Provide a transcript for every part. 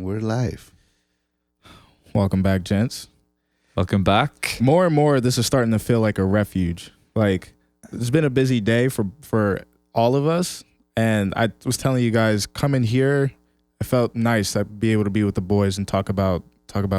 we're live. Welcome back, gents. Welcome back. More and more, this is starting to feel like a refuge. Like, it's been a busy day for all of us. And I was telling you guys, coming here, I felt nice. I'd be able to be with the boys and talk about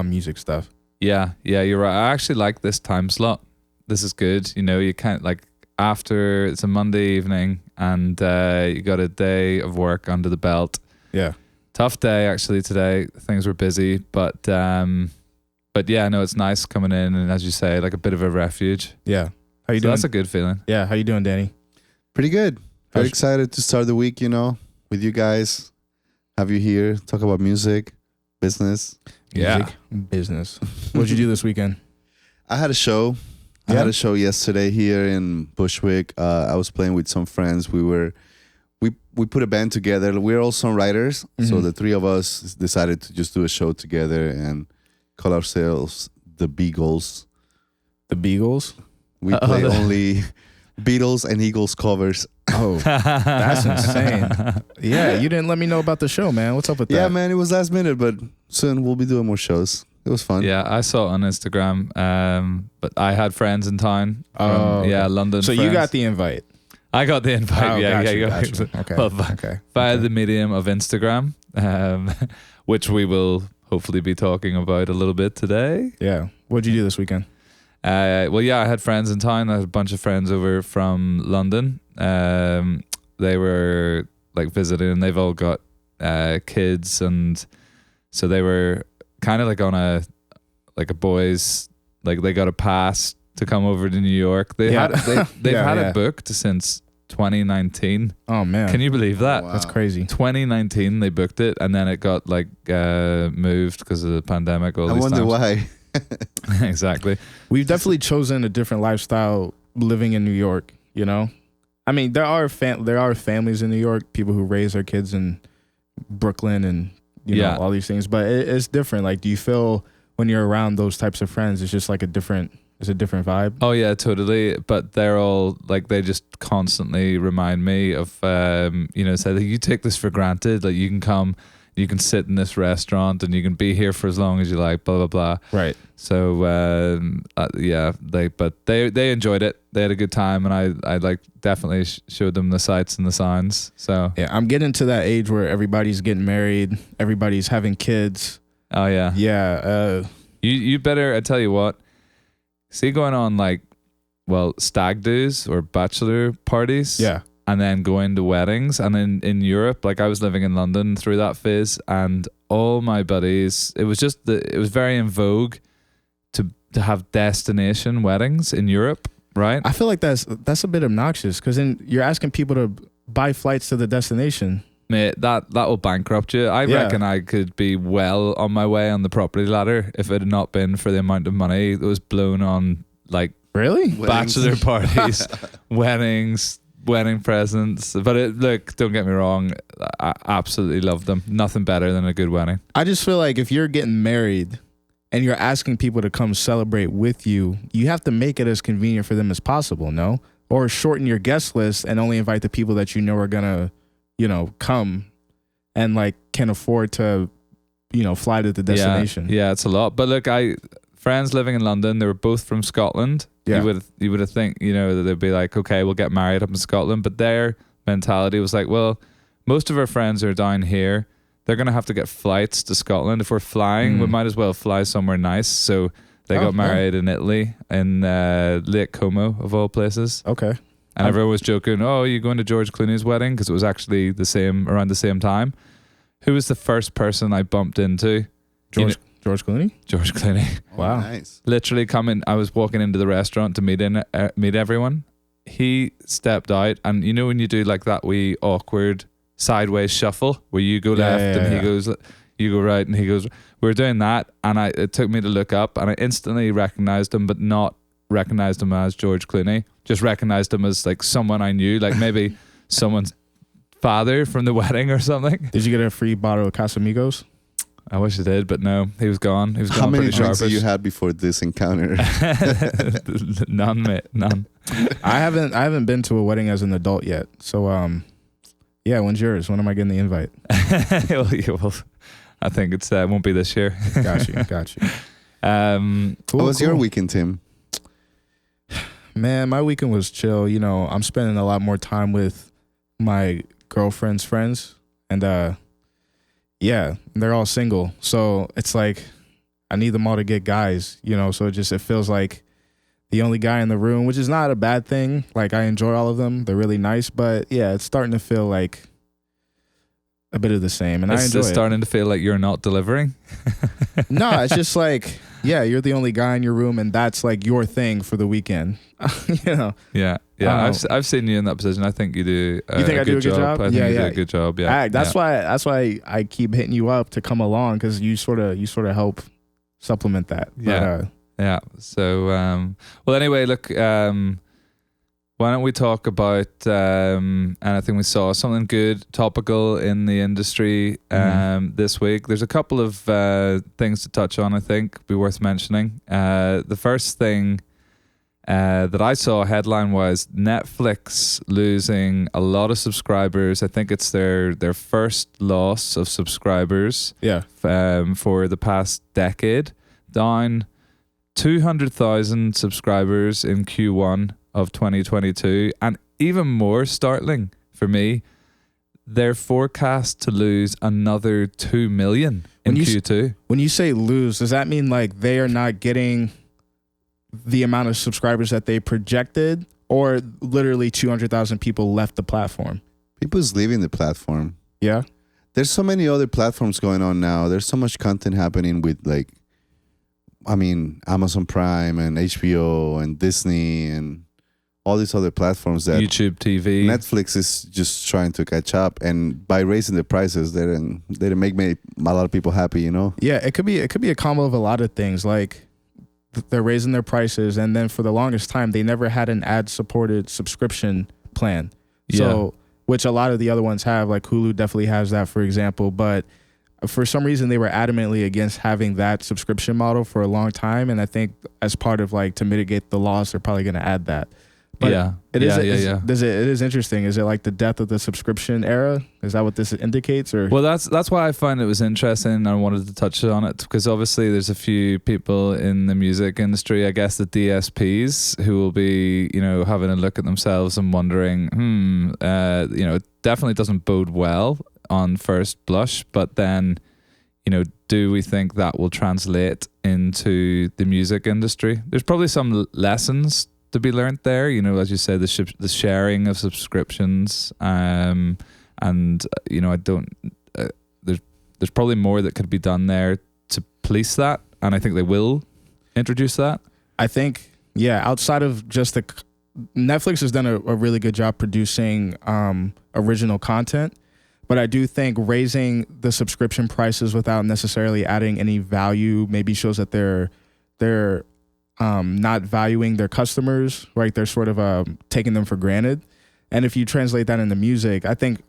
music stuff. Yeah, you're right. I actually like this time slot. This is good. You know, you can't, like, after it's a Monday evening and you got a day of work under the belt. Yeah. Tough day actually today. Things were busy, but yeah, no, it's nice coming in and, as you say, like a bit of a refuge. Yeah. How you doing? That's a good feeling. Yeah. How you doing, Danny? Pretty good. Very excited to start the week, with you guys. Have you here, talk about music, business. Business. What'd you do this weekend? I had a show. I had a show yesterday here in Bushwick. I was playing with some friends. We put a band together. We're all songwriters, so the three of us decided to just do a show together and call ourselves the Beagles. The Beagles? We play only Beatles and Eagles covers. Oh, that's insane. Yeah, you didn't let me know about the show, man. What's up with that? Yeah, man, it was last minute, but soon we'll be doing more shows. It was fun. Yeah, I saw it on Instagram, but I had friends in town from, London. So friends. you got the invite? I got the invite. Oh, Gotcha. Okay. Well, via the medium of Instagram, which we will hopefully be talking about a little bit today. Yeah. What'd you do this weekend? I had friends in town. I had a bunch of friends over from London. They were like visiting, and they've all got kids, and so they were kind of like on a boys, like they got a pass to come over to New York. They've had it booked since 2019. Oh man, can you believe that? Wow. That's crazy. 2019 they booked it, and then it got moved because of the pandemic. I wonder why. Exactly. We've definitely chosen a different lifestyle living in New York. I mean, there are families in New York, people who raise their kids in Brooklyn and you know all these things, but it's different. Like, do you feel when you're around those types of friends, it's just like a different vibe? Oh yeah, totally. But they're all like, they just constantly remind me of say that you take this for granted. Like, you can come, you can sit in this restaurant and you can be here for as long as you like, blah blah blah. Right. So they enjoyed it. They had a good time, and I like definitely showed them the sights and the signs. So yeah, I'm getting to that age where everybody's getting married, everybody's having kids. Oh yeah. Yeah. You better, I tell you what, see, going on stag do's or bachelor parties. Yeah. And then going to weddings. And in Europe, like, I was living in London through that phase, and all my buddies, it was very in vogue to have destination weddings in Europe, right? I feel like that's a bit obnoxious, because then you're asking people to buy flights to the destination. Mate, that will bankrupt you. I reckon I could be well on my way on the property ladder if it had not been for the amount of money that was blown on, like, really, bachelor parties, weddings, wedding presents. But look, don't get me wrong, I absolutely love them. Nothing better than a good wedding. I just feel like if you're getting married and you're asking people to come celebrate with you, you have to make it as convenient for them as possible, no? Or shorten your guest list and only invite the people that you know are gonna, come and like can afford to, fly to the destination. Yeah, it's a lot. But look, friends living in London, they were both from Scotland. Yeah. You would have think, that they'd be like, okay, we'll get married up in Scotland. But their mentality was like, well, most of our friends are down here. They're going to have to get flights to Scotland. If we're flying, we might as well fly somewhere nice. So they got married in Italy, in Lake Como, of all places. Okay. And everyone was joking, oh, are you going to George Clooney's wedding? Because it was actually around the same time. Who was the first person I bumped into? George Clooney? George Clooney. Wow. Nice. Literally I was walking into the restaurant to meet everyone. He stepped out, and when you do like that wee awkward sideways shuffle where you go left and he goes, you go right, and he goes, we were doing that, and it took me to look up, and I instantly recognized him, but not recognized him as George Clooney. Just recognized him as like someone I knew, like maybe someone's father from the wedding or something. Did you get a free bottle of Casamigos? I wish I did, but no, he was gone. He was gone. How many pretty drinks sharpish. have you had before this encounter? None, mate. None. I haven't been to a wedding as an adult yet. So, when's yours? When am I getting the invite? Well, I think it won't be this year. Got you. Cool, how was your weekend, Tim? Man, my weekend was chill. You know, I'm spending a lot more time with my girlfriend's friends, and they're all single. So it's like I need them all to get guys, you know, so it feels like the only guy in the room, which is not a bad thing. Like, I enjoy all of them. They're really nice, but yeah, it's starting to feel like a bit of the same, and I enjoy it. It's starting to feel like you're not delivering. No, it's just like, yeah, you're the only guy in your room, and that's like your thing for the weekend. You know? Yeah. I've seen you in that position. I think you do. You think I do a good job? I think you do a good job. Yeah. That's why I keep hitting you up to come along, because you sort of help supplement that. Yeah. Yeah. So, well, anyway, look, why don't we talk about anything we saw, something good, topical in the industry this week. There's a couple of things to touch on, I think, be worth mentioning. The first thing that I saw headline-wise, Netflix losing a lot of subscribers. I think it's their first loss of subscribers for the past decade, down 200,000 subscribers in Q1 of 2022, and even more startling for me, they're forecast to lose another 2 million in Q2. When you say lose, does that mean like they are not getting the amount of subscribers that they projected, or literally 200,000 people left the platform? People's leaving the platform. Yeah. There's so many other platforms going on now. There's so much content happening with, like, Amazon Prime and HBO and Disney and all these other platforms that YouTube TV. Netflix is just trying to catch up, and by raising the prices, they didn't make a lot of people happy, you know? Yeah, it could be a combo of a lot of things. Like, they're raising their prices, and then for the longest time, they never had an ad-supported subscription plan. So, which a lot of the other ones have, like Hulu definitely has that, for example. But for some reason, they were adamantly against having that subscription model for a long time. And I think as part of, like, to mitigate the loss, they're probably going to add that. But it is interesting. Is it like the death of the subscription era? Is that what this indicates? Or well, that's why I find it was interesting, and I wanted to touch on it, because obviously there's a few people in the music industry, I guess the DSPs, who will be, you know, having a look at themselves and wondering, you know, it definitely doesn't bode well on first blush, but then, you know, do we think that will translate into the music industry? There's probably some lessons to be learned there, you know, as you say, the sharing of subscriptions, and you know, I don't. There's probably more that could be done there to police that, and I think they will introduce that. I think, outside of just Netflix has done a really good job producing original content, but I do think raising the subscription prices without necessarily adding any value maybe shows that they're not valuing their customers, right? They're sort of taking them for granted. And if you translate that into music, I think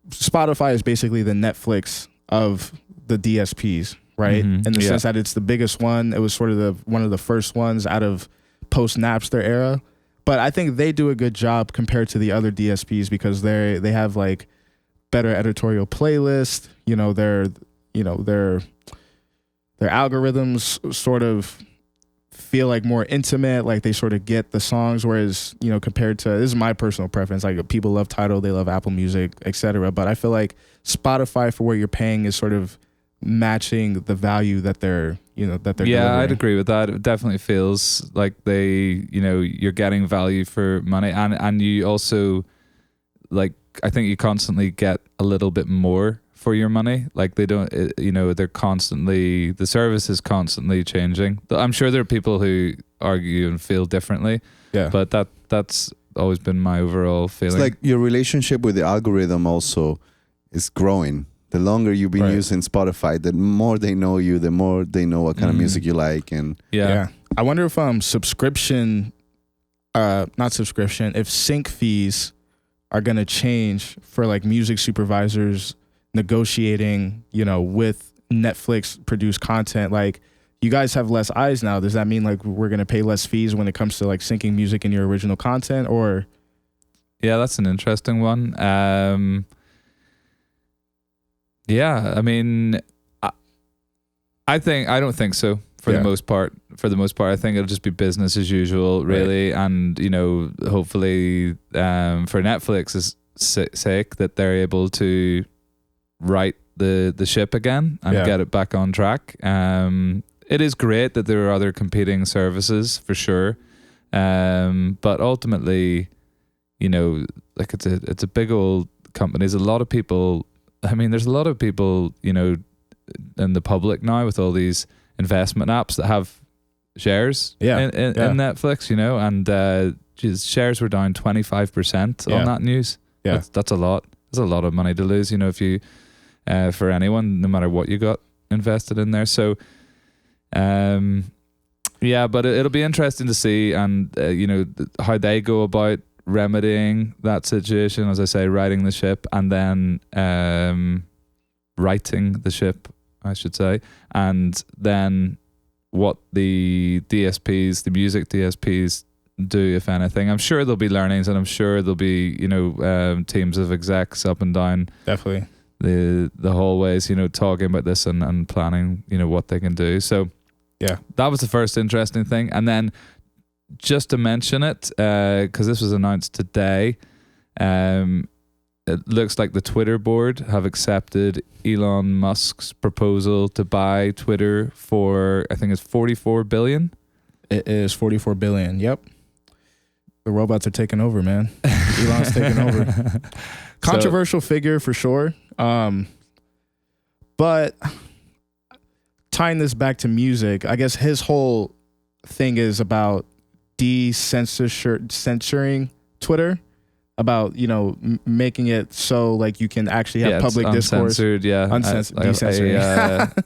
Spotify is basically the Netflix of the DSPs, right? In the sense that it's the biggest one. It was sort of one of the first ones out of post-Napster era. But I think they do a good job compared to the other DSPs, because they have like better editorial playlist. You know, their algorithms sort of feel like more intimate, like they sort of get the songs, whereas, you know, compared to, this is my personal preference, like people love Tidal, they love Apple Music, etc. But I feel like Spotify, for what you're paying, is sort of matching the value that they're delivering. I'd agree with that. It definitely feels like you're getting value for money, and you also, like, I think you constantly get a little bit more for your money. Like, they don't, they're constantly, the service is constantly changing. I'm sure there are people who argue and feel differently. Yeah. But that's always been my overall feeling. It's like your relationship with the algorithm also is growing. The longer you've been using Spotify, the more they know you, the more they know what kind of music you like. And I wonder if if sync fees are going to change for like music supervisors negotiating, with Netflix produced content. Like, you guys have less eyes now. Does that mean like we're going to pay less fees when it comes to like syncing music in your original content? Or that's an interesting one. I mean, I don't think so for the most part. For the most part, I think it'll just be business as usual, really. Right. And hopefully, for Netflix's sake, that they're able to right the ship again and get it back on track. It is great that there are other competing services for sure, but ultimately, like it's a big old company. There's a lot of people. I mean, there's a lot of people, in the public now with all these investment apps that have shares in Netflix, and shares were down 25% on that news. Yeah, that's a lot. That's a lot of money to lose, if you for anyone, no matter what you got invested in there. So, but it'll be interesting to see, and how they go about remedying that situation. As I say, righting the ship, and then righting the ship, I should say, and then what the DSPs, the music DSPs, do, if anything. I'm sure there'll be learnings, and I'm sure there'll be teams of execs up and down definitely the hallways, talking about this and planning what they can do. So that was the first interesting thing. And then just to mention it, because this was announced today, it looks like the Twitter board have accepted Elon Musk's proposal to buy Twitter for, I think it's 44 billion. It is 44 billion. Yep. The robots are taking over, man. Elon's taking over. Controversial figure for sure. But tying this back to music, I guess his whole thing is about censoring Twitter, about making it so like you can actually have public discourse. Uncensored,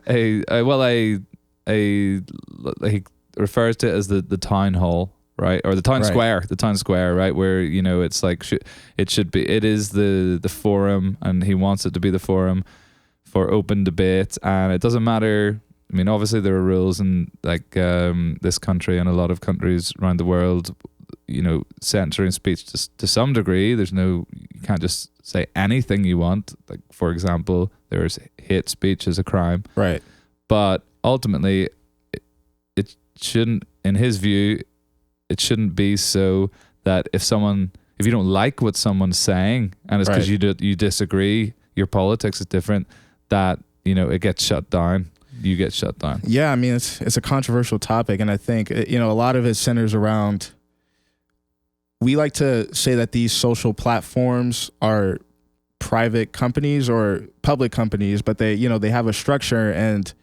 he refers to it as the town hall, right, or the town square, right, where it's like it is the forum, and he wants it to be the forum for open debate. And it doesn't matter. I mean, obviously there are rules in this country and a lot of countries around the world, censoring speech to some degree. You can't just say anything you want. Like, for example, there's hate speech as a crime. Right. But ultimately, it shouldn't, in his view, it shouldn't be so that if you don't like what someone's saying, and it's because you disagree, your politics is different, that, it gets shut down. You get shut down. Yeah, I mean, it's a controversial topic, and I think, a lot of it centers around, we like to say that these social platforms are private companies or public companies, but they have a structure, and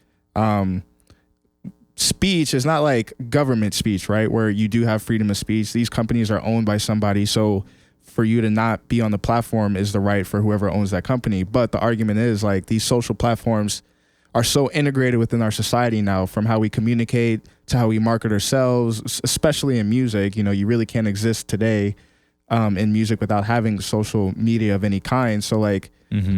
speech is not like government speech, right? Where you do have freedom of speech. These companies are owned by somebody, so for you to not be on the platform is the right for whoever owns that company. But the argument is, like, these social platforms are so integrated within our society now, from how we communicate to how we market ourselves, especially in music. You really can't exist today in music without having social media of any kind. So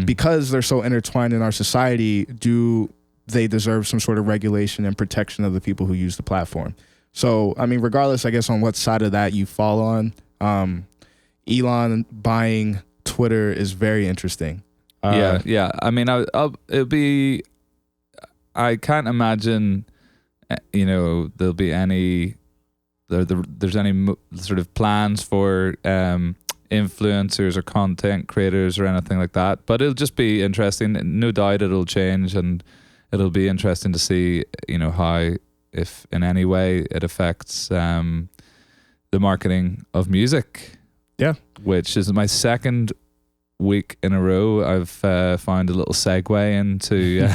because they're so intertwined in our society, do they deserve some sort of regulation and protection of the people who use the platform? So, I mean, regardless, I guess, on what side of that you fall on, Elon buying Twitter is very interesting. I mean, I can't imagine, there'll be there's any sort of plans for influencers or content creators or anything like that. But it'll just be interesting. No doubt it'll change, and it'll be interesting to see, how, if in any way, it affects the marketing of music. Yeah, which is my second week in a row I've found a little segue into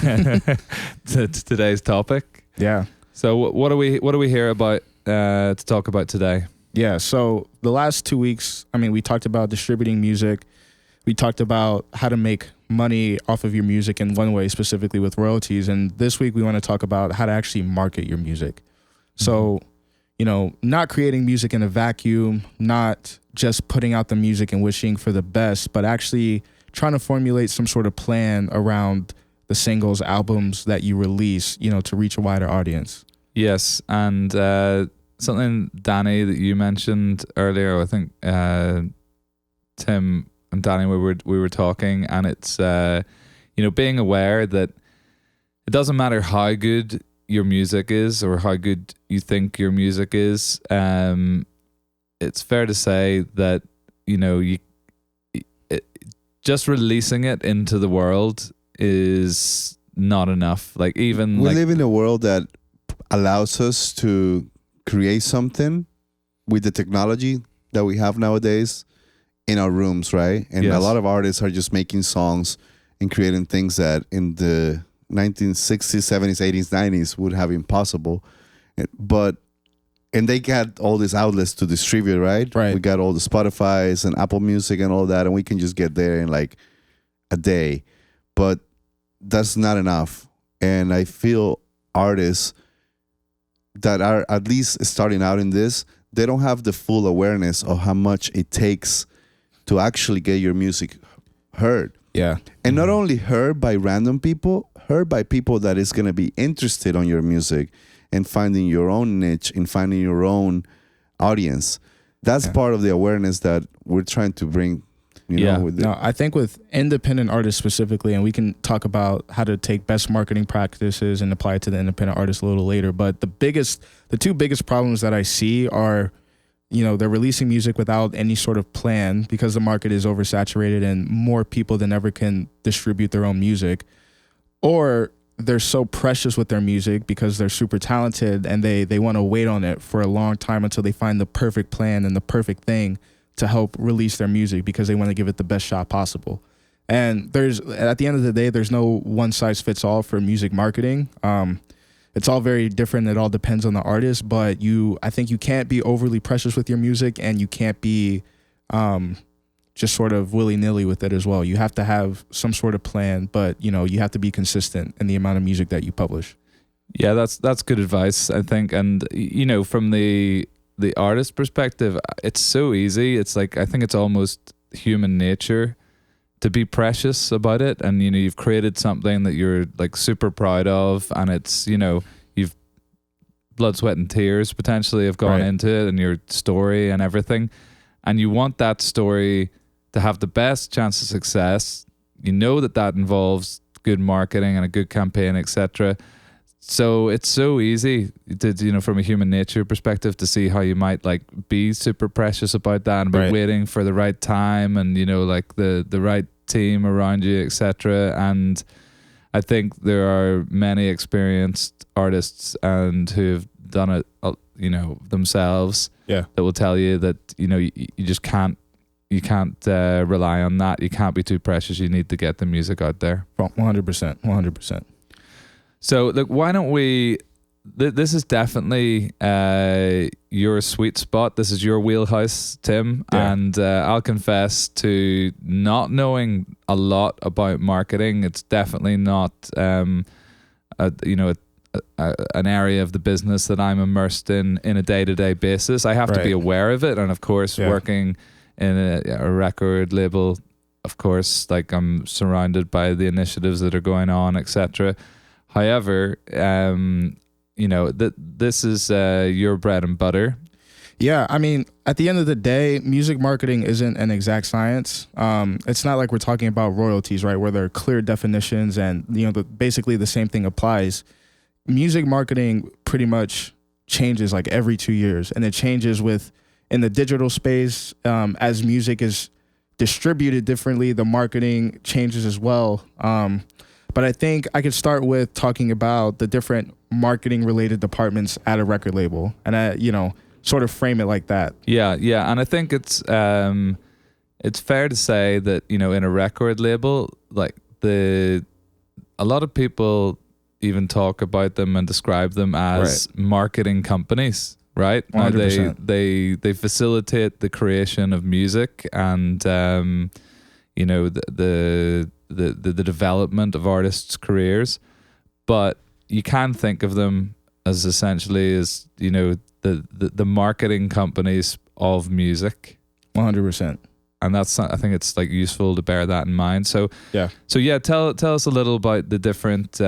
to today's topic. Yeah. So what do we hear about to talk about today? Yeah. So the last 2 weeks, I mean, we talked about distributing music. We talked about how to make money off of your music in one way, specifically with royalties. And this week we want to talk about how to actually market your music. So, not creating music in a vacuum, not just putting out the music and wishing for the best, but actually trying to formulate some sort of plan around the singles, albums that you release, to reach a wider audience. Yes, and something, Danny, that you mentioned earlier, I think Tim and Danny, we were talking, and it's being aware that it doesn't matter how good your music is or how good you think your music is. It's fair to say that, you know, just releasing it into the world is not enough. Like, even we live in a world that allows us to create something with the technology that we have nowadays in our rooms, right? And Yes. a lot of artists are just making songs and creating things that in the 1960s, 70s, 80s, 90s would have been impossible. And they got all these outlets to distribute, right? Right. We got all the Spotify's and Apple Music and all that, and we can just get there in like a day. But that's not enough. And I feel artists that are at least starting out in this, they don't have the full awareness of how much it takes to actually get your music heard. Yeah. And not only heard by random people, heard by people that is going to be interested on your music and finding your own niche and finding your own audience. That's part of the awareness that we're trying to bring, you know, with No, I think with independent artists specifically, and we can talk about how to take best marketing practices and apply it to the independent artists a little later. But the two biggest problems that I see are, you know, they're releasing music without any sort of plan because the market is oversaturated and more people than ever can distribute their own music, or they're so precious with their music because they're super talented and they want to wait on it for a long time until they find the perfect plan and the perfect thing to help release their music because they want to give it the best shot possible. And at the end of the day, there's no one size fits all for music marketing. It's all very different. It all depends on the artist, but I think you can't be overly precious with your music, and you can't be just sort of willy-nilly with it as well. You have to have some sort of plan, but you know, you have to be consistent in the amount of music that you publish. Yeah, that's good advice, I think. And you know, from the artist perspective, it's so easy. It's like, I think it's almost human nature to be precious about it. And you know, you've created something that you're like super proud of, and it's, you know, you've blood, sweat and tears potentially have gone into it, and your story and everything, and you want that story to have the best chance of success. You know that involves good marketing and a good campaign, etc. So it's so easy to, you know, from a human nature perspective, to see how you might like be super precious about that and be waiting for the right time and, you know, like the right team around you, etc. And I think there are many experienced artists and who've done it, you know, themselves, that will tell you that, you know, you just can't rely on that. You can't be too precious. You need to get the music out there. 100%. So look, why don't we, this is definitely your sweet spot. This is your wheelhouse, Tim. Yeah. And I'll confess to not knowing a lot about marketing. It's definitely not, an area of the business that I'm immersed in a day-to-day basis. I have to be aware of it. And of course, working in a record label, of course, like I'm surrounded by the initiatives that are going on, etc. However, you know, this is your bread and butter. Yeah, I mean, at the end of the day, music marketing isn't an exact science. It's not like we're talking about royalties, right, where there are clear definitions and, you know, basically the same thing applies. Music marketing pretty much changes like every 2 years, and it changes in the digital space. As music is distributed differently, the marketing changes as well. But I think I could start with talking about the different marketing related departments at a record label, and you know, sort of frame it like that. Yeah. And I think it's fair to say that, you know, in a record label, like a lot of people even talk about them and describe them as marketing companies, right? 100%. Now they facilitate the creation of music and you know, the development of artists' careers, but you can think of them as essentially as, you know, the marketing companies of music. 100%. And I think it's like useful to bear that in mind. So tell us a little about the different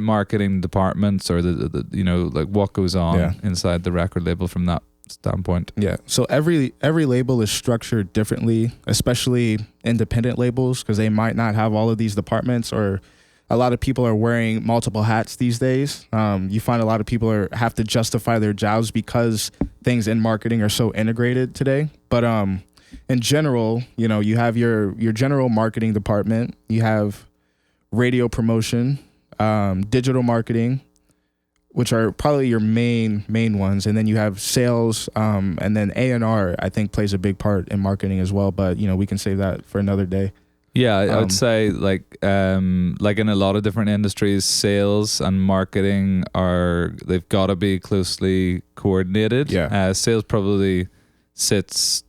marketing departments, or the you know, like what goes on inside the record label from that standpoint. Yeah. So every label is structured differently, especially independent labels, because they might not have all of these departments, or a lot of people are wearing multiple hats these days. You find a lot of people have to justify their jobs because things in marketing are so integrated today. But in general, you have your general marketing department, you have radio promotion, digital marketing, which are probably your main ones, and then you have sales, and then A&R I think plays a big part in marketing as well. But we can save that for another day. Yeah, I would say like in a lot of different industries, sales and marketing they've got to be closely coordinated. Yeah. Sales probably sits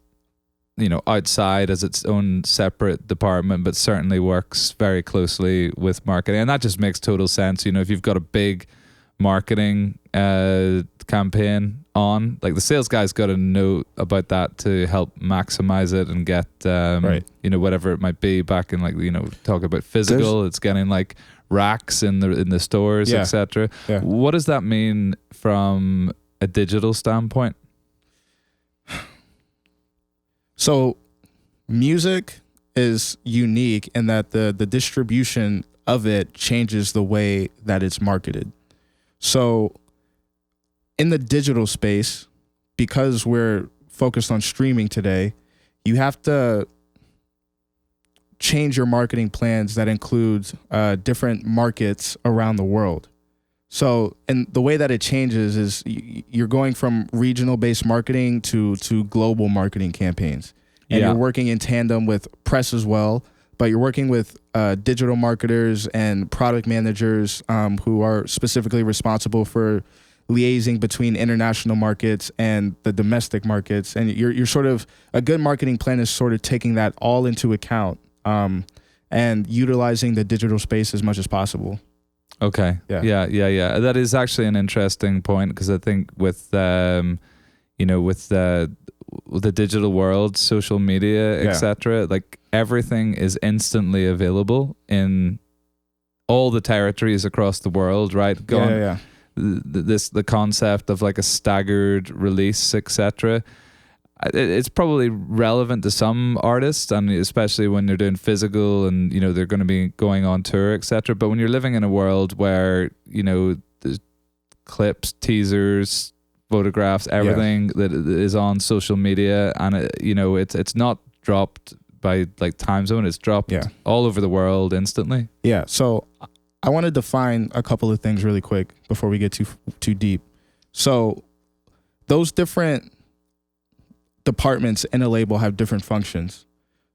outside as its own separate department, but certainly works very closely with marketing, and that just makes total sense. If you've got a big marketing campaign on, like, the sales guy's got to know about that to help maximize it and get right. Whatever it might be back in, like, talk about physical, it's getting like racks in the stores, Yeah. etc. Yeah. What does that mean from a digital standpoint? So music is unique in that the distribution of it changes the way that it's marketed. So in the digital space, because we're focused on streaming today, you have to change your marketing plans that includes different markets around the world. So, and the way that it changes is you're going from regional based marketing to global marketing campaigns. And you're working in tandem with press as well, but you're working with digital marketers and product managers who are specifically responsible for liaising between international markets and the domestic markets. And you're sort of, a good marketing plan is sort of taking that all into account and utilizing the digital space as much as possible. Okay. Yeah. That is actually an interesting point, because I think with the digital world, social media, etc., like, everything is instantly available in all the territories across the world, right? The concept of like a staggered release, etc. It's probably relevant to some artists, and especially when they're doing physical and they're going to be going on tour, etc. But when you're living in a world where there's clips, teasers, photographs, everything that is on social media, and it's not dropped by like time zone, it's dropped all over the world instantly. Yeah. So I want to define a couple of things really quick before we get too deep. So those different departments in a label have different functions.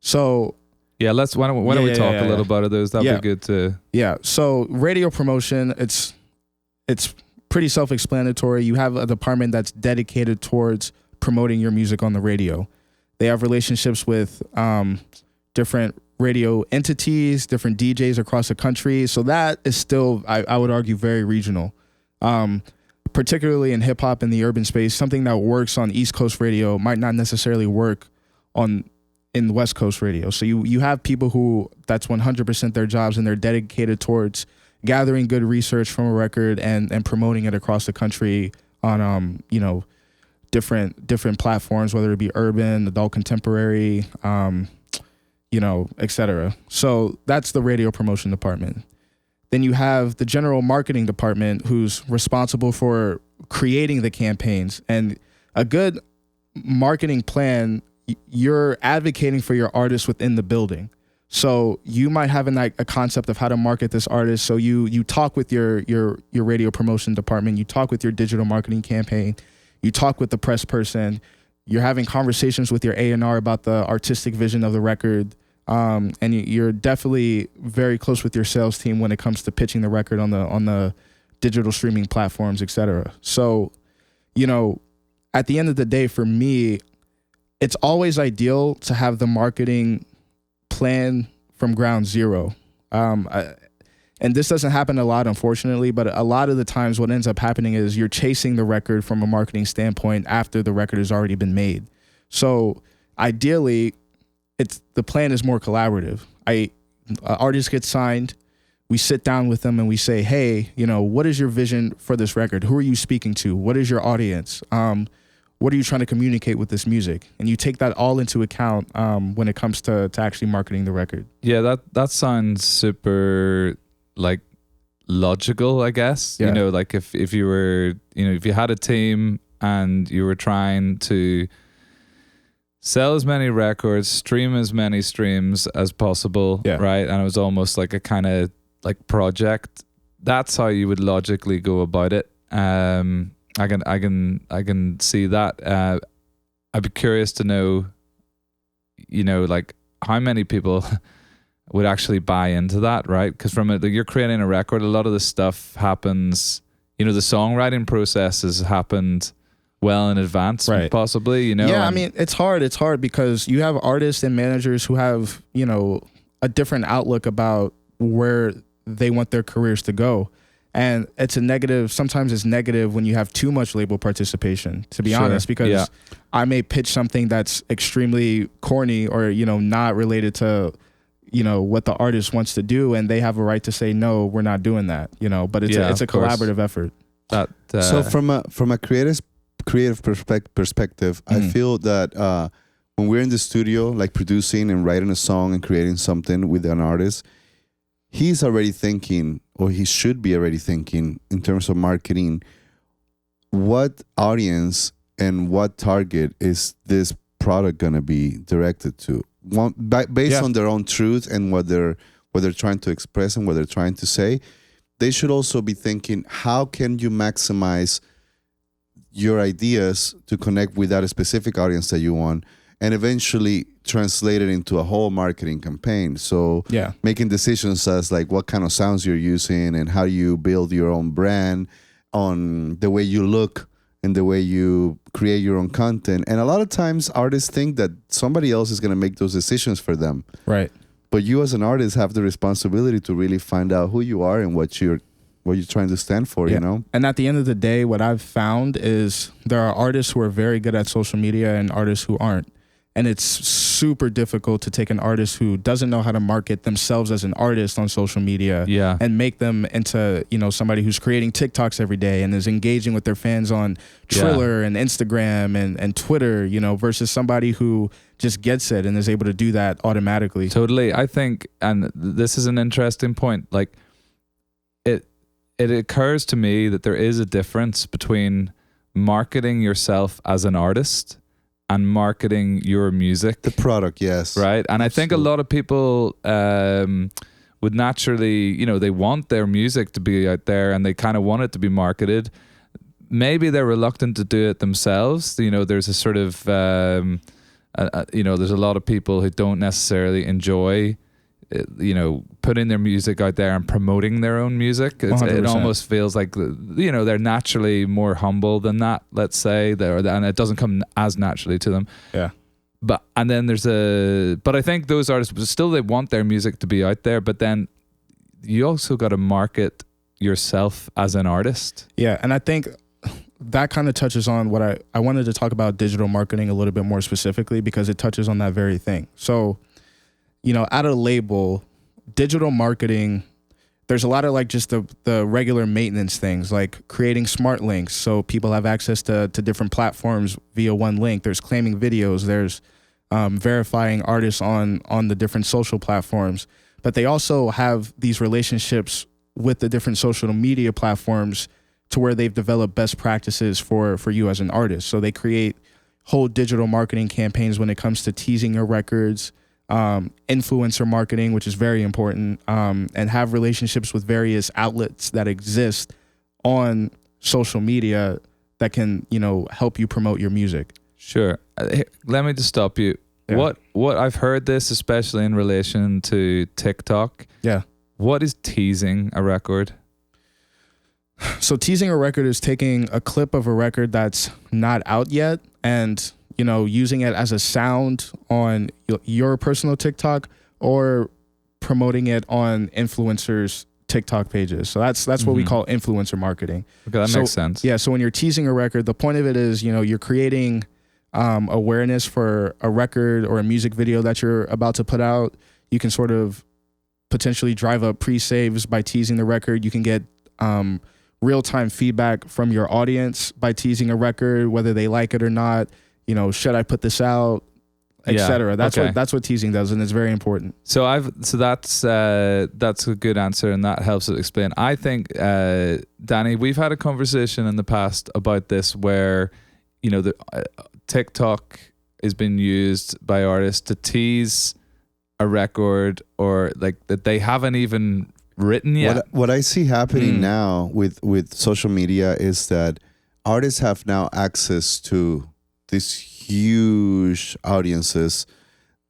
So why don't we talk a little about those? That'd be good to. Yeah. So radio promotion, it's pretty self-explanatory. You have a department that's dedicated towards promoting your music on the radio. They have relationships with different radio entities, different DJs across the country. So that is still, I would argue, very regional. Particularly in hip hop in the urban space, something that works on East Coast radio might not necessarily work in West Coast radio. So you have people who that's 100% their jobs, and they're dedicated towards gathering good research from a record and promoting it across the country on different platforms, whether it be urban, adult contemporary, etc. So that's the radio promotion department. Then you have the general marketing department, who's responsible for creating the campaigns. And a good marketing plan, you're advocating for your artist within the building. So you might have a concept of how to market this artist. So you talk with your radio promotion department, you talk with your digital marketing campaign, you talk with the press person, you're having conversations with your A&R about the artistic vision of the record. And you're definitely very close with your sales team when it comes to pitching the record on the digital streaming platforms, etc. So, at the end of the day, for me, it's always ideal to have the marketing plan from ground zero. And this doesn't happen a lot, unfortunately, but a lot of the times what ends up happening is you're chasing the record from a marketing standpoint after the record has already been made. So ideally, the plan is more collaborative. Artists get signed, we sit down with them and we say, hey, what is your vision for this record? Who are you speaking to? What is your audience? What are you trying to communicate with this music? And you take that all into account when it comes to actually marketing the record. Yeah, that sounds super like logical, I guess. Yeah. You know, like if you were, you know, if you had a team and you were trying to sell as many records, stream as many streams as possible, Yeah. right? And it was almost like a kind of like project. That's how you would logically go about it. I can see that. I'd be curious to know, you know, like how many people would actually buy into that, right? Because from it, like you're creating a record, a lot of the stuff happens, you know, the songwriting process has happened well in advance, right? Possibly, you know. Yeah, I mean, it's hard. It's hard because you have artists and managers who have, you know, a different outlook about where they want their careers to go. And it's a negative. Sometimes it's negative when you have too much label participation, to be honest, because I may pitch something that's extremely corny or, you know, not related to, you know, what the artist wants to do. And they have a right to say, no, we're not doing that, you know, but it's a collaborative effort. So from a creative perspective, I feel that when we're in the studio, like producing and writing a song and creating something with an artist, he's already thinking, or he should be already thinking in terms of marketing, what audience and what target is this product going to be directed to? Based on their own truth and what they're trying to express and what they're trying to say, they should also be thinking, how can you maximize your ideas to connect with that specific audience that you want, and eventually translate it into a whole marketing campaign. So making decisions as like what kind of sounds you're using and how you build your own brand on the way you look and the way you create your own content. And a lot of times artists think that somebody else is going to make those decisions for them. Right. But you as an artist have the responsibility to really find out who you are and what you're trying to stand for, you know? And at the end of the day, what I've found is there are artists who are very good at social media and artists who aren't. And it's super difficult to take an artist who doesn't know how to market themselves as an artist on social media and make them into, you know, somebody who's creating TikToks every day and is engaging with their fans on Triller and Instagram and Twitter, you know, versus somebody who just gets it and is able to do that automatically. Totally. I think, and this is an interesting point, like it occurs to me that there is a difference between marketing yourself as an artist and marketing your music. The product, yes. Right? And I think a lot of people would naturally, you know, they want their music to be out there and they kind of want it to be marketed. Maybe they're reluctant to do it themselves. You know, there's a sort of, you know, there's a lot of people who don't necessarily enjoy, you know, putting their music out there and promoting their own music. It almost feels like, you know, they're naturally more humble than that, let's say, and it doesn't come as naturally to them. Yeah. But I think those artists still, they want their music to be out there, but then you also got to market yourself as an artist. Yeah. And I think that kind of touches on what I wanted to talk about digital marketing a little bit more specifically, because it touches on that very thing. So, you know, at a label, digital marketing, there's a lot of like just the regular maintenance things, like creating smart links so people have access to different platforms via one link. There's claiming videos. There's verifying artists on the different social platforms. But they also have these relationships with the different social media platforms to where they've developed best practices for you as an artist. So they create whole digital marketing campaigns when it comes to teasing your records, influencer marketing, which is very important, and have relationships with various outlets that exist on social media that can, you know, help you promote your music. Sure. Let me just stop you. Yeah. What I've heard this, especially in relation to TikTok. Yeah. What is teasing a record? So teasing a record is taking a clip of a record that's not out yet and, you know, using it as a sound on your personal TikTok or promoting it on influencers' TikTok pages. So that's what we call influencer marketing. Okay, that makes sense. Yeah, so when you're teasing a record, the point of it is, you know, you're creating awareness for a record or a music video that you're about to put out. You can sort of potentially drive up pre-saves by teasing the record. You can get real-time feedback from your audience by teasing a record, whether they like it or not. You know, should I put this out? etc. Okay. That's what teasing does, and it's very important. So that's a good answer, and that helps it explain. I think, Danny, we've had a conversation in the past about this, where the TikTok is being used by artists to tease a record, or like that they haven't even written yet. What I see happening now with social media is that artists have now access to these huge audiences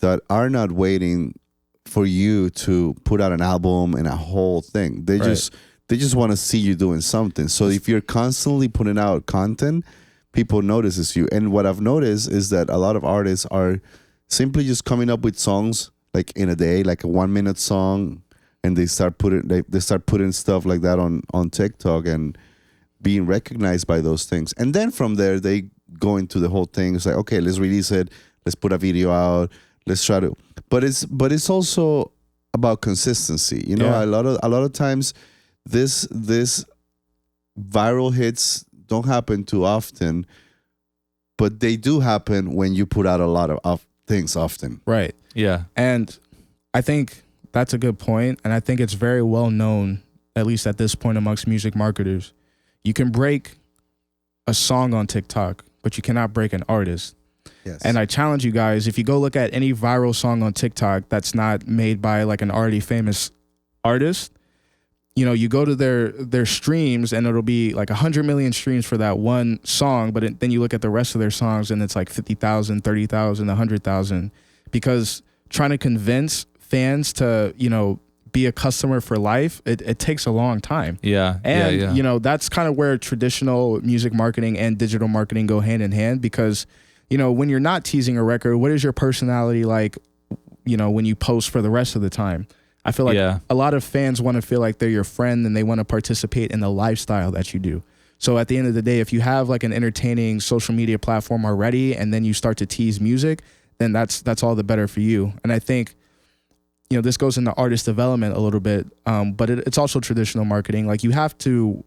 that are not waiting for you to put out an album and a whole thing. They just want to see you doing something. So if you're constantly putting out content, people notices you. And what I've noticed is that a lot of artists are simply just coming up with songs like in a day, like a 1-minute song, and they start putting stuff like that on TikTok and being recognized by those things. And then from there they go into the whole thing. It's like, okay, let's release it, let's put a video out, let's try to, but it's also about consistency. A lot of times this viral hits don't happen too often, but they do happen when you put out a lot of things often. Right. Yeah. And I think that's a good point, and I think it's very well known, at least at this point, amongst music marketers. You can break a song on TikTok, but you cannot break an artist. Yes. And I challenge you guys, if you go look at any viral song on TikTok that's not made by like an already famous artist, you go to their streams and it'll be like 100 million streams for that one song, but then you look at the rest of their songs and it's like 50,000, 30,000, 100,000, because trying to convince fans to, be a customer for life, it takes a long time. Yeah. And, that's kind of where traditional music marketing and digital marketing go hand in hand, because, when you're not teasing a record, what is your personality like, when you post for the rest of the time? I feel like a lot of fans want to feel like they're your friend and they want to participate in the lifestyle that you do. So at the end of the day, if you have like an entertaining social media platform already and then you start to tease music, then that's all the better for you. And I think, this goes into artist development a little bit, but it's also traditional marketing. Like, you have to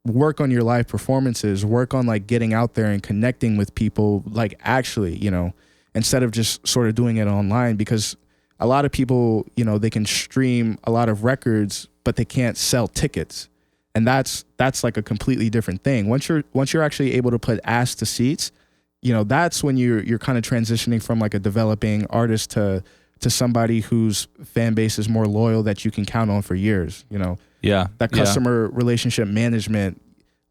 work on your live performances, work on like getting out there and connecting with people, like actually, instead of just sort of doing it online, because a lot of people, they can stream a lot of records, but they can't sell tickets. And that's like a completely different thing. Once you're actually able to put ass to seats, that's when you're kind of transitioning from like a developing artist to somebody whose fan base is more loyal, that you can count on for years. That customer relationship management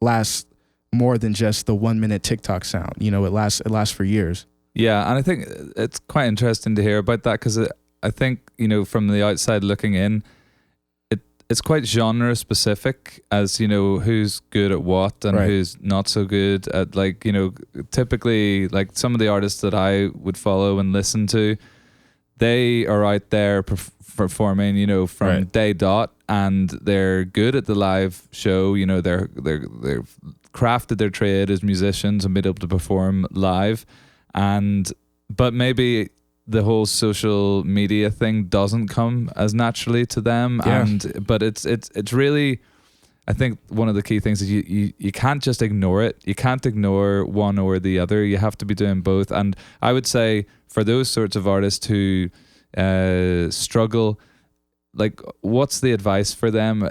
lasts more than just the 1-minute TikTok sound. It lasts for years. Yeah, and I think it's quite interesting to hear about that, because I think, from the outside looking in, it's quite genre specific, as who's good at what and who's not so good at, like, typically, like, some of the artists that I would follow and listen to, they are out there performing, from day dot, and they're good at the live show. They're crafted their trade as musicians and been able to perform live, but maybe the whole social media thing doesn't come as naturally to them. But it's really, I think one of the key things is you can't just ignore it. You can't ignore one or the other. You have to be doing both. And I would say for those sorts of artists who struggle, like, what's the advice for them?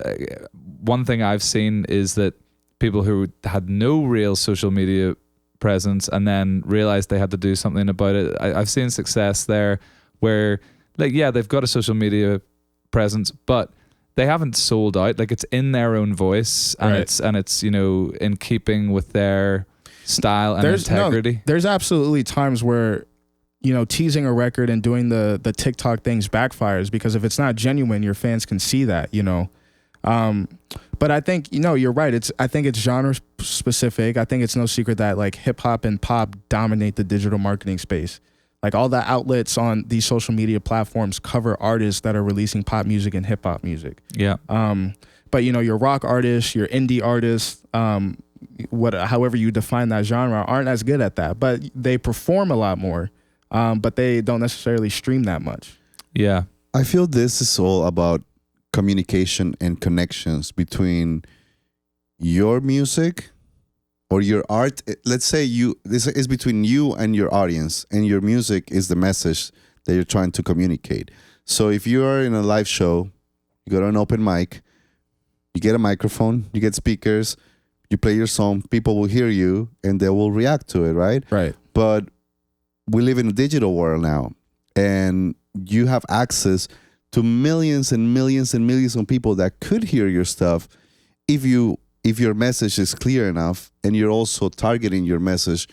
One thing I've seen is that people who had no real social media presence and then realized they had to do something about it. I've seen success there where, like, they've got a social media presence, but they haven't sold out. Like, it's in their own voice, and it's in keeping with their style and integrity. There's absolutely times where teasing a record and doing the TikTok things backfires, because if it's not genuine, your fans can see that. But I think, you're right. I think it's genre specific. I think it's no secret that like hip hop and pop dominate the digital marketing space. Like, all the outlets on these social media platforms cover artists that are releasing pop music and hip hop music. Yeah. But your rock artists, your indie artists, however you define that genre, aren't as good at that. But they perform a lot more. But they don't necessarily stream that much. Yeah. I feel this is all about communication and connections between your music or your art, let's say this is between you and your audience, and your music is the message that you're trying to communicate. So if you are in a live show, you go to an open mic, you get a microphone, you get speakers, you play your song, people will hear you and they will react to it, right? Right. But we live in a digital world now, and you have access to millions and millions and millions of people that could hear your stuff if your message is clear enough, and you're also targeting your message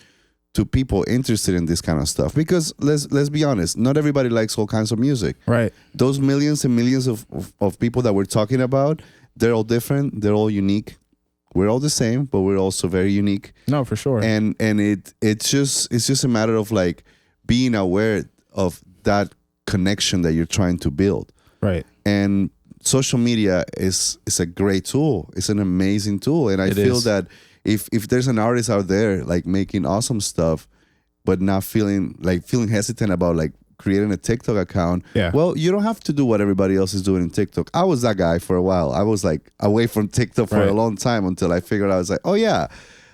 to people interested in this kind of stuff. Because let's be honest, not everybody likes all kinds of music. Right. Those millions and millions of people that we're talking about, they're all different, they're all unique. We're all the same, but we're also very unique. No, for sure. And it's just a matter of like being aware of that connection that you're trying to build. Right. And social media is a great tool. It's an amazing tool. And I feel that if there's an artist out there like making awesome stuff, but not feeling hesitant about like creating a TikTok account, well, you don't have to do what everybody else is doing in TikTok. I was that guy for a while. I was like away from TikTok for a long time until I figured out, I was like, oh yeah,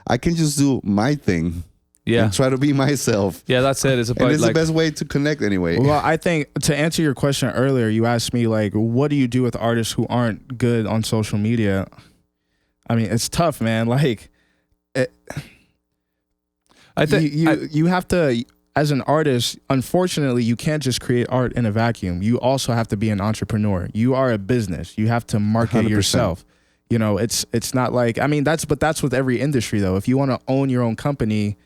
I can just do my thing. Yeah. And try to be myself. Yeah, that's it. It's about, and it's the best way to connect anyway. Well, I think to answer your question earlier, you asked me like, what do you do with artists who aren't good on social media? I mean, it's tough, man. Like, I think you have to, as an artist, unfortunately, you can't just create art in a vacuum. You also have to be an entrepreneur. You are a business. You have to market 100%. Yourself. You know, it's not like, I mean, that's with every industry though. If you want to own your own company,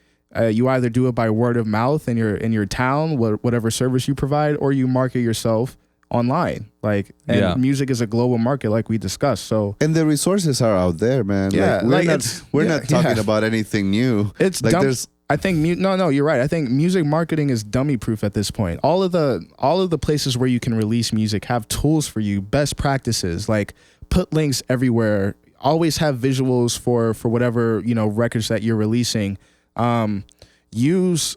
you either do it by word of mouth in your town, whatever service you provide, or you market yourself online. Like, and music is a global market, like we discussed. So, and the resources are out there, man. Yeah, we're not talking about anything new. It's like there's. I think no, you're right. I think music marketing is dummy proof at this point. All of the places where you can release music have tools for you, best practices, like put links everywhere. Always have visuals for whatever, you know, records that you're releasing. Use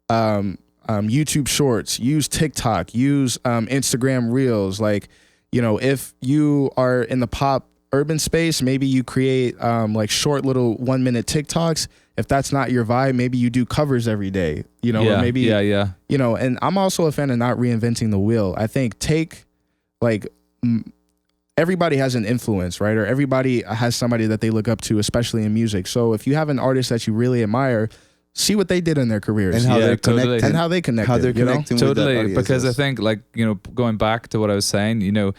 YouTube Shorts, use TikTok, use Instagram Reels. Like, you know, if you are in the pop urban space, maybe you create like short little 1-minute TikToks. If that's not your vibe, maybe you do covers every day, you know, or maybe, you know, and I'm also a fan of not reinventing the wheel. I think everybody has an influence, right? Or everybody has somebody that they look up to, especially in music. So if you have an artist that you really admire, see what they did in their careers and how they're connected, and how they connected, how they're connecting with totally. Because I think, like, you know, going back to what I was saying, you know,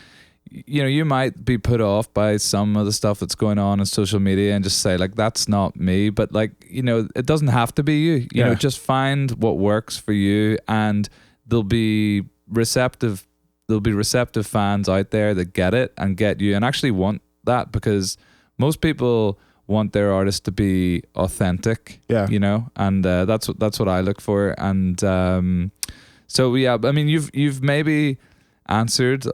you might be put off by some of the stuff that's going on social media and just say like, that's not me. But like, you know, it doesn't have to be you. You know, just find what works for you, and there'll be receptive fans out there that get it and get you and actually want that, because most people want their artist to be authentic. You know, and that's what I look for. And so yeah, I mean, you've maybe answered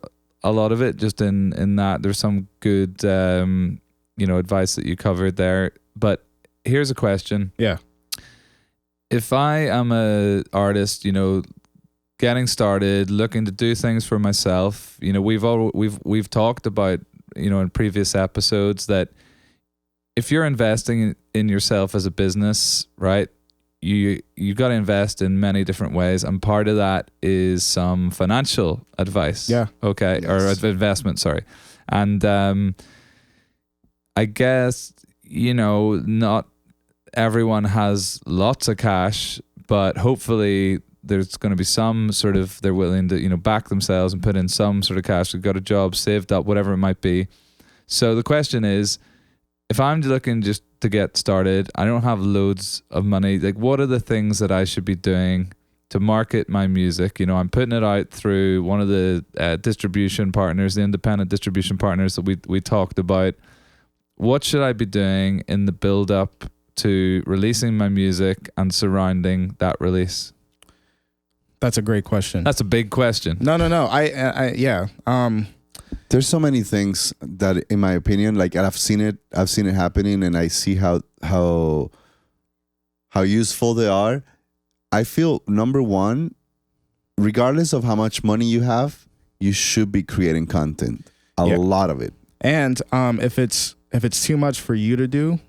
a lot of it just in that there's some good you know, advice that you covered there. But here's a question. If I am a artist, you know, getting started, looking to do things for myself, you know, we've talked about, you know, in previous episodes that if you're investing in yourself as a business, right, you got to invest in many different ways, and part of that is some financial advice. Okay. Yes. Or investment, sorry. And I guess, you know, not everyone has lots of cash, but hopefully there's going to be some sort of, they're willing to, you know, back themselves and put in some sort of cash. They've got a job saved up, whatever it might be. So the question is, if I'm looking just to get started, I don't have loads of money, like what are the things that I should be doing to market my music? You know, I'm putting it out through one of the distribution partners, the independent distribution partners that we talked about. What should I be doing in the build up to releasing my music and surrounding that release? That's a great question. That's a big question. No. Yeah. There's so many things that, in my opinion, like I've seen it happening, and I see how useful they are. I feel, number one, regardless of how much money you have, you should be creating content. A lot of it. And if it's too much for you to do,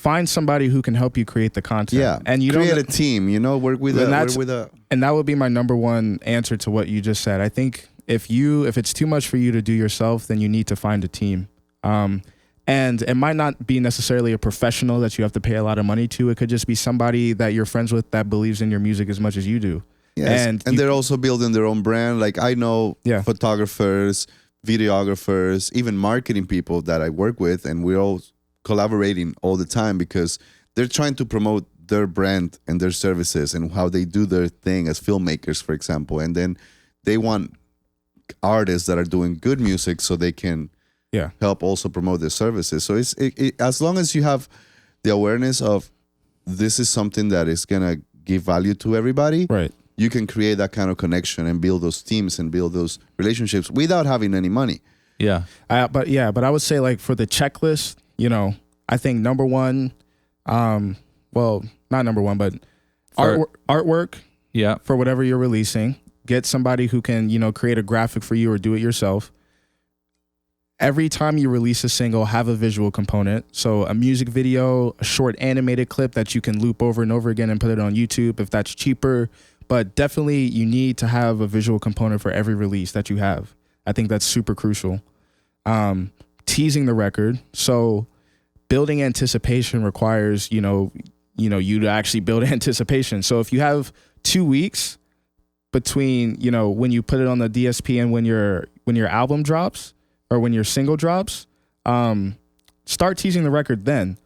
find somebody who can help you create the content. Yeah, and you create don't, a team. Work with a. And that would be my number one answer to what you just said. I think if it's too much for you to do yourself, then you need to find a team. And it might not be necessarily a professional that you have to pay a lot of money to. It could just be somebody that you're friends with that believes in your music as much as you do. Yes. And they're also building their own brand. Like I know photographers, videographers, even marketing people that I work with, and we're all collaborating all the time because they're trying to promote their brand and their services and how they do their thing as filmmakers, for example. And then they want artists that are doing good music so they can help also promote their services. So it's as long as you have the awareness of this is something that is gonna give value to everybody, right? You can create that kind of connection and build those teams and build those relationships without having any money. Yeah. But I would say like for the checklist, I think number one, well, not number one, but artwork. Yeah. For whatever you're releasing, get somebody who can, create a graphic for you or do it yourself. Every time you release a single, have a visual component. So a music video, a short animated clip that you can loop over and over again and put it on YouTube if that's cheaper. But definitely you need to have a visual component for every release that you have. I think that's super crucial. Teasing the record. So building anticipation requires, you to actually build anticipation. So if you have 2 weeks between, when you put it on the DSP and when your album drops, or when your single drops, start teasing the record then.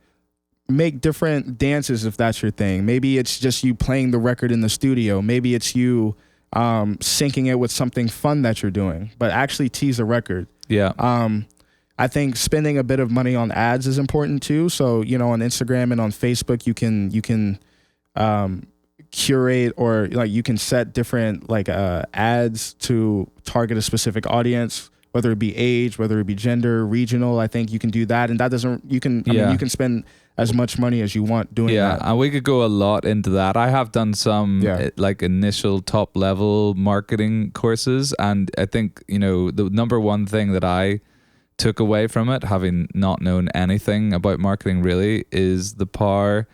Make different dances if that's your thing. Maybe it's just you playing the record in the studio. Maybe it's you syncing it with something fun that you're doing. But actually tease the record. Yeah. I think spending a bit of money on ads is important too. So, on Instagram and on Facebook, you can curate or like you can set different like ads to target a specific audience, whether it be age, whether it be gender, regional. I think you can do that, and that doesn't. You can. I mean, you can spend as much money as you want doing that. Yeah, and we could go a lot into that. I have done some like initial top level marketing courses, and I think the number one thing that I took away from it, having not known anything about marketing really, is the power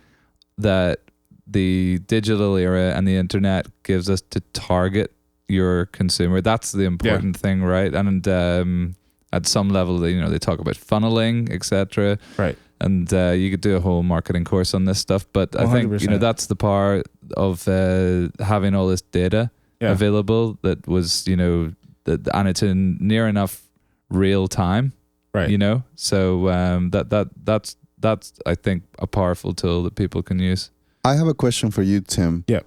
that the digital era and the internet gives us to target your consumer. That's the important thing, right? And at some level, they talk about funneling, etc. Right. And you could do a whole marketing course on this stuff. But I 100%. think that's the power of having all this data available. That was and it's in near enough real time, right? So that's I think a powerful tool that people can use. I have a question for you, Tim. Yeah.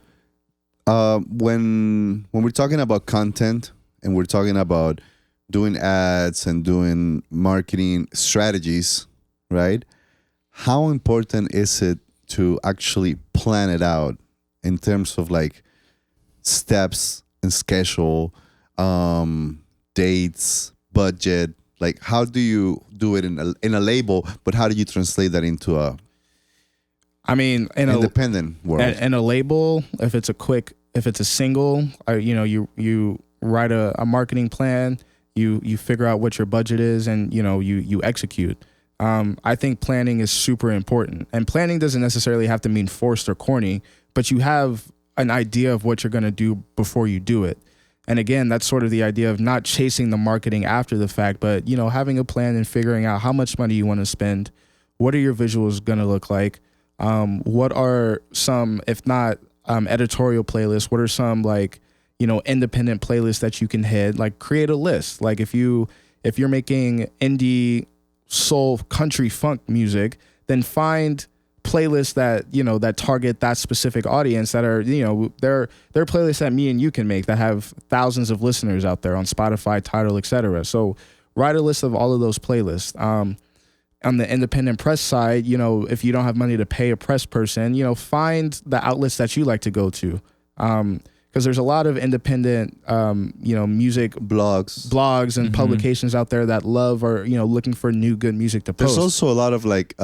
When we're talking about content and we're talking about doing ads and doing marketing strategies, right? How important is it to actually plan it out in terms of like steps and schedule, dates, budget? Like, how do you do it in a label, but how do you translate that into a independent world? In a label, if it's a single, you write a marketing plan, you figure out what your budget is, and you execute. I think planning is super important, and planning doesn't necessarily have to mean forced or corny, but you have an idea of what you're going to do before you do it. And again, that's sort of the idea of not chasing the marketing after the fact, but having a plan and figuring out how much money you want to spend. What are your visuals going to look like? What are some, if not editorial playlists, what are some like, independent playlists that you can hit? Like create a list. Like if you're making indie soul country funk music, then find playlists that, that target that specific audience that are, they're playlists that me and you can make that have thousands of listeners out there on Spotify, Tidal, etc. So write a list of all of those playlists. On the independent press side, if you don't have money to pay a press person, find the outlets that you like to go to. Because there's a lot of independent, music blogs and publications out there that love or, looking for new good music to post. There's also a lot of like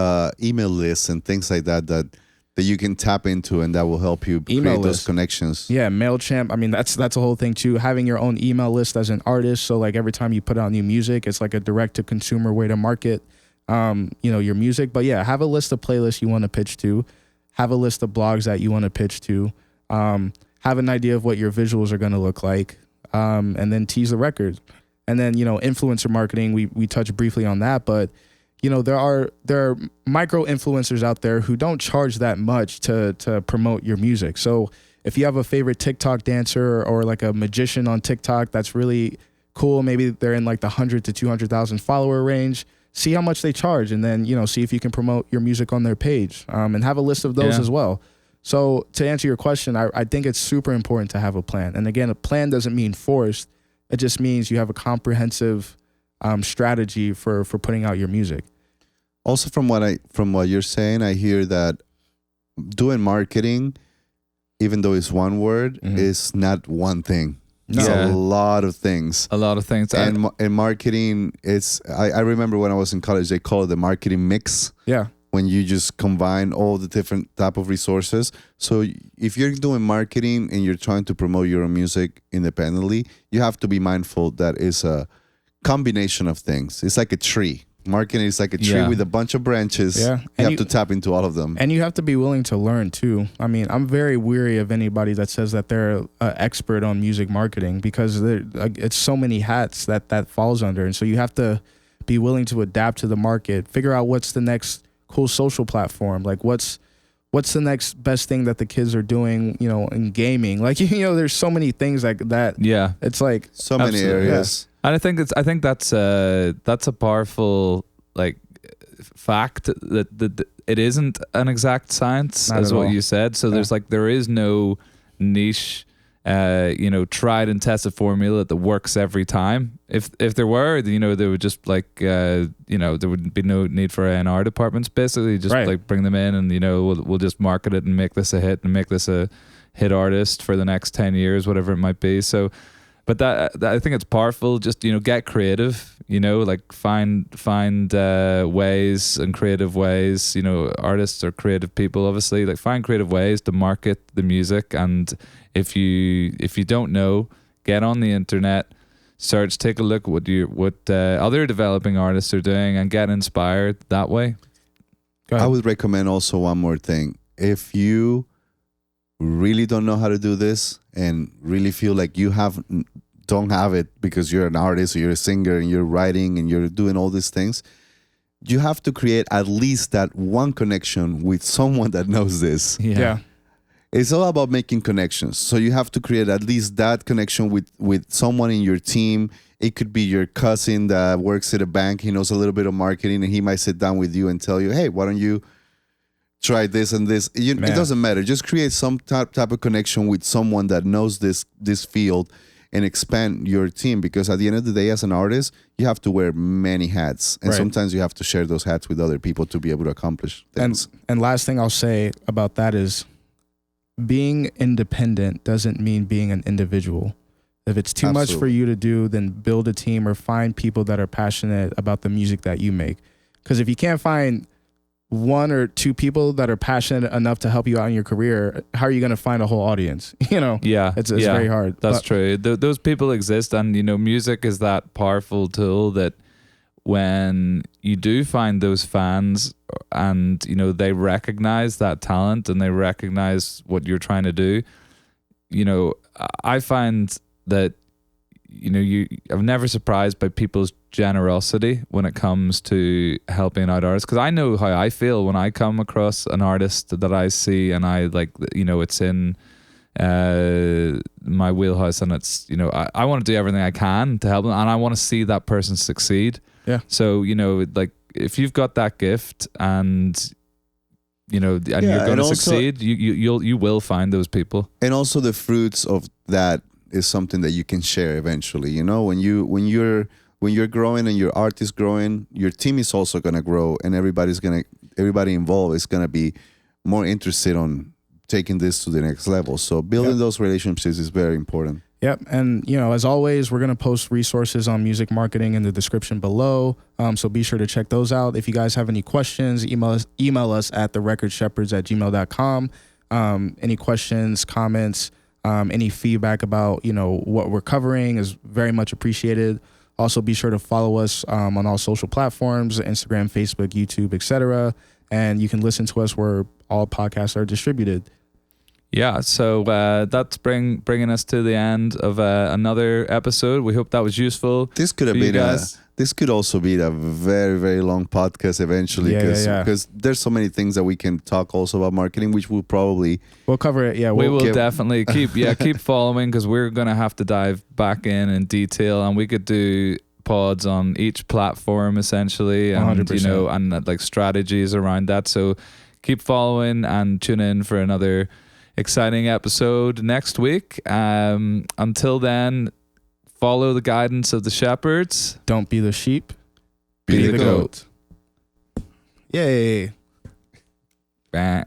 email lists and things like that you can tap into, and that will help you create those connections. Yeah, MailChimp. I mean, that's a whole thing too. Having your own email list as an artist, so like every time you put out new music, it's like a direct to consumer way to market. your music. But yeah, have a list of playlists you want to pitch to, have a list of blogs that you want to pitch to, have an idea of what your visuals are going to look like, and then tease the record. And then, influencer marketing, we touched briefly on that, but there are micro influencers out there who don't charge that much to promote your music. So if you have a favorite TikTok dancer or like a magician on TikTok that's really cool, maybe they're in like the 100 to 200,000 follower range, see how much they charge, and then see if you can promote your music on their page, and have a list of those as well. So to answer your question, I think it's super important to have a plan. And again, a plan doesn't mean forced. It just means you have a comprehensive strategy for putting out your music. Also, from what you're saying, I hear that doing marketing, even though it's one word, is not one thing. No. It's a lot of things. A lot of things. And marketing, I remember when I was in college, they call it the marketing mix. Yeah. When you just combine all the different type of resources. So if you're doing marketing and you're trying to promote your own music independently, you have to be mindful that it's a combination of things. It's like a tree. Marketing is like a tree with a bunch of branches. Yeah. You have to tap into all of them. And you have to be willing to learn too. I mean, I'm very weary of anybody that says that they're an expert on music marketing, because it's so many hats that falls under. And so you have to be willing to adapt to the market, figure out what's the next cool social platform, like what's the next best thing that the kids are doing, in gaming. Like, there's so many things like that. Yeah. It's like so many areas. Yeah. And I think that's a powerful fact that it isn't an exact science, as what you said. So there is no niche, tried and tested formula that works every time. If there were, there would just there would be no need for A&R departments. Basically, just bring them in and we'll just market it and make this a hit and make this a hit artist for the next 10 years, whatever it might be. So. But that I think it's powerful. Just get creative. Find ways and creative ways. Artists are creative people, obviously. Find creative ways to market the music. And if you don't know, get on the internet, search, take a look at what other developing artists are doing, and get inspired that way. I would recommend also one more thing. If you really don't know how to do this and really feel like you don't have it because you're an artist or you're a singer and you're writing and you're doing all these things, you have to create at least that one connection with someone that knows this. Yeah. It's all about making connections. So you have to create at least that connection with someone in your team. It could be your cousin that works at a bank. He knows a little bit of marketing, and he might sit down with you and tell you, hey, why don't you try this and this? It doesn't matter. Just create some type of connection with someone that knows this field and expand your team, because at the end of the day, as an artist, you have to wear many hats. And sometimes you have to share those hats with other people to be able to accomplish things. And last thing I'll say about that is being independent doesn't mean being an individual. If it's too much for you to do, then build a team or find people that are passionate about the music that you make. Because if you can't find one or two people that are passionate enough to help you out in your career, how are you going to find a whole audience? It's very hard. That's true. Those people exist, and music is that powerful tool that when you do find those fans and they recognize that talent and they recognize what you're trying to do, I find that I'm never surprised by people's generosity when it comes to helping out artists, because I know how I feel when I come across an artist that I see and I it's in my wheelhouse, and it's I want to do everything I can to help them, and I want to see that person succeed. Yeah. So if you've got that gift and you're going to succeed, you will find those people. And also the fruits of that is something that you can share eventually. When you're growing and your art is growing, your team is also going to grow, and everybody involved is going to be more interested on taking this to the next level. So building those relationships is very important. Yep. And, as always, we're going to post resources on music marketing in the description below. So be sure to check those out. If you guys have any questions, email us at therecordshepherds@gmail.com. Any questions, comments, any feedback about, what we're covering is very much appreciated. Also, be sure to follow us on all social platforms, Instagram, Facebook, YouTube, etc. And you can listen to us where all podcasts are distributed. Yeah, so that's bringing us to the end of another episode. We hope that was useful. This could have been this could also be a very, very long podcast eventually, because there's so many things that we can talk also about marketing, which we'll cover it. Yeah, we will definitely keep following, because we're gonna have to dive back in detail, and we could do pods on each platform essentially, and 100%. And like strategies around that. So keep following and tune in for another exciting episode next week. Until then, follow the guidance of the shepherds. Don't be the sheep. Be the goat. Yay. Bang.